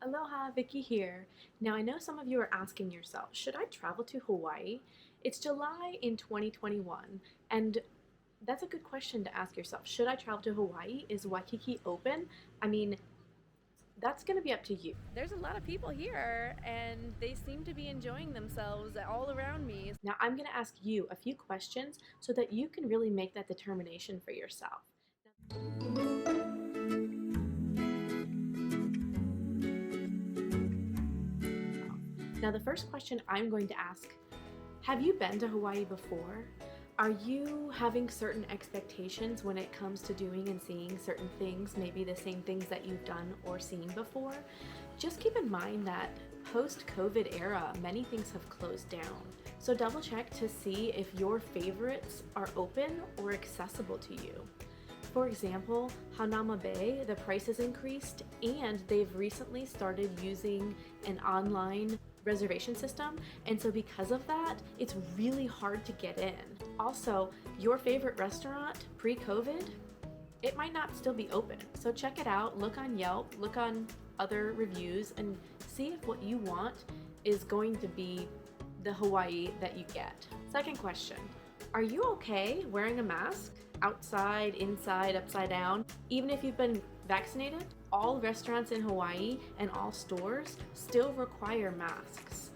Aloha, Vicky here. Now, I know some of you are asking yourself, should I travel to Hawaii? It's July in 2021, and that's a good question to ask yourself. Should I travel to Hawaii? Is Waikiki open? I mean, that's going to be up to you. There's a lot of people here and they seem to be enjoying themselves all around me. Now, I'm going to ask you a few questions so that you can really make that determination for yourself. Now, the first question I'm going to ask, have you been to Hawaii before? Are you having certain expectations when it comes to doing and seeing certain things, maybe the same things that you've done or seen before? Just keep in mind that post-COVID era, many things have closed down. So double check to see if your favorites are open or accessible to you. For example, Hanauma Bay, the price has increased and they've recently started using an online reservation system, and so because of that, it's really hard to get in. Also, your favorite restaurant pre-COVID, it might not still be open, so check it out, look on Yelp, look on other reviews, and see if what you want is going to be the Hawaii that you get. Second question, are you okay wearing a mask outside, inside, upside down, even if you've been vaccinated? All restaurants in Hawaii and all stores still require masks.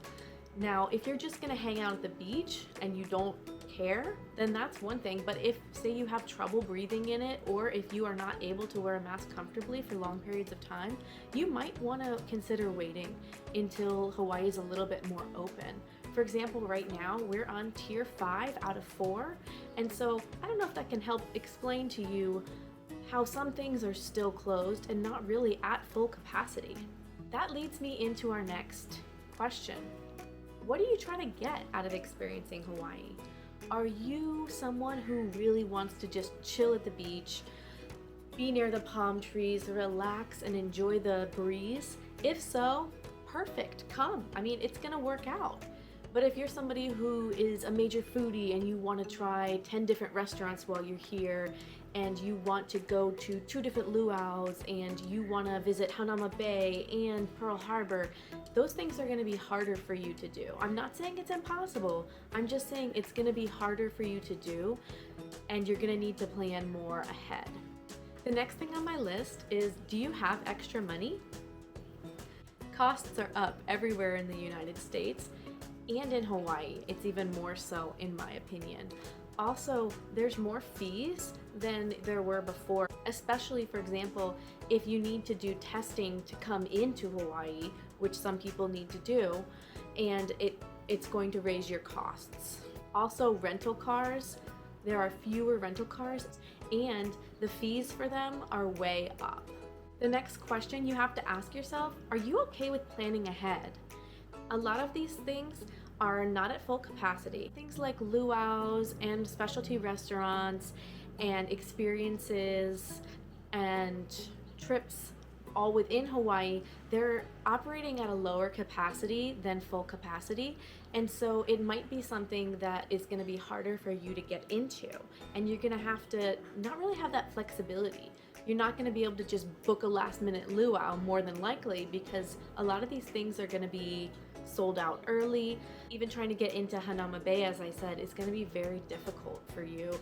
Now, if you're just gonna hang out at the beach and you don't care, then that's one thing. But if, say, you have trouble breathing in it, or if you are not able to wear a mask comfortably for long periods of time, you might wanna consider waiting until Hawaii is a little bit more open. For example, right now, we're on tier 5 out of 4. And so I don't know if that can help explain to you how some things are still closed and not really at full capacity. That leads me into our next question. What are you trying to get out of experiencing Hawaii? Are you someone who really wants to just chill at the beach, be near the palm trees, relax and enjoy the breeze? If so, perfect, come. I mean, it's gonna work out. But if you're somebody who is a major foodie and you want to try 10 different restaurants while you're here, and you want to go to 2 different luau's, and you want to visit Hanauma Bay and Pearl Harbor, those things are going to be harder for you to do. I'm not saying it's impossible. I'm just saying it's going to be harder for you to do, and you're going to need to plan more ahead. The next thing on my list is, do you have extra money? Costs are up everywhere in the United States. And in Hawaii, it's even more so in my opinion. Also, there's more fees than there were before, especially, for example, if you need to do testing to come into Hawaii, which some people need to do, and it's going to raise your costs. Also, rental cars, there are fewer rental cars and the fees for them are way up. The next question you have to ask yourself, are you okay with planning ahead? A lot of these things are not at full capacity. Things like luau's and specialty restaurants and experiences and trips all within Hawaii, they're operating at a lower capacity than full capacity. And so it might be something that is gonna be harder for you to get into. And you're gonna have to not really have that flexibility. You're not gonna be able to just book a last minute luau more than likely, because a lot of these things are gonna be sold out early. Even trying to get into Hanauma Bay, as I said, is going to be very difficult for you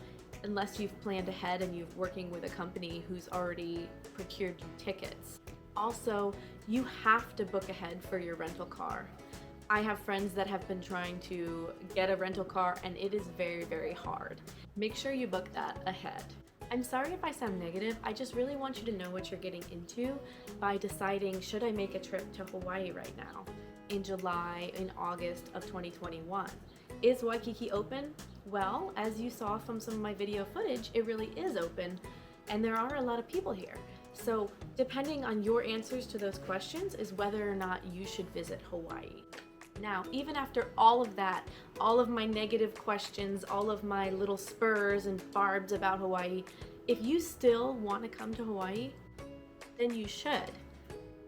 unless you've planned ahead and you're working with a company who's already procured you tickets. Also, you have to book ahead for your rental car. I have friends that have been trying to get a rental car and it is very, very hard. Make sure you book that ahead. I'm sorry if I sound negative, I just really want you to know what you're getting into by deciding, should I make a trip to Hawaii right now? In July, in August of 2021. Is Waikiki open? Well, as you saw from some of my video footage, it really is open and there are a lot of people here. So depending on your answers to those questions is whether or not you should visit Hawaii. Now, even after all of that, all of my negative questions, all of my little spurs and barbs about Hawaii, if you still want to come to Hawaii, then you should.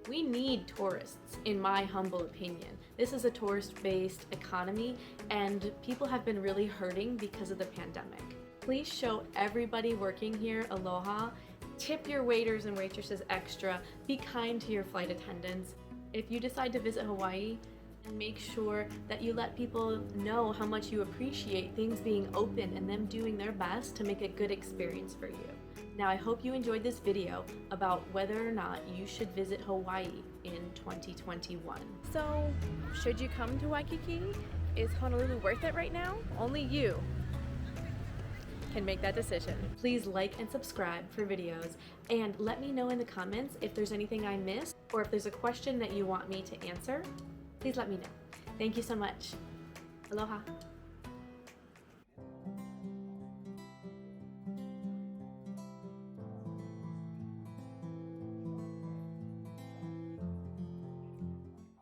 We need tourists, in my humble opinion. This is a tourist-based economy and people have been really hurting because of the pandemic. Please show everybody working here aloha, tip your waiters and waitresses extra, be kind to your flight attendants. If you decide to visit Hawaii, make sure that you let people know how much you appreciate things being open and them doing their best to make a good experience for you. Now, I hope you enjoyed this video about whether or not you should visit Hawaii in 2021. So, should you come to Waikiki? Is Honolulu worth it right now? Only you can make that decision. Please like and subscribe for videos, and let me know in the comments if there's anything I missed or if there's a question that you want me to answer. Please let me know. Thank you so much. Aloha.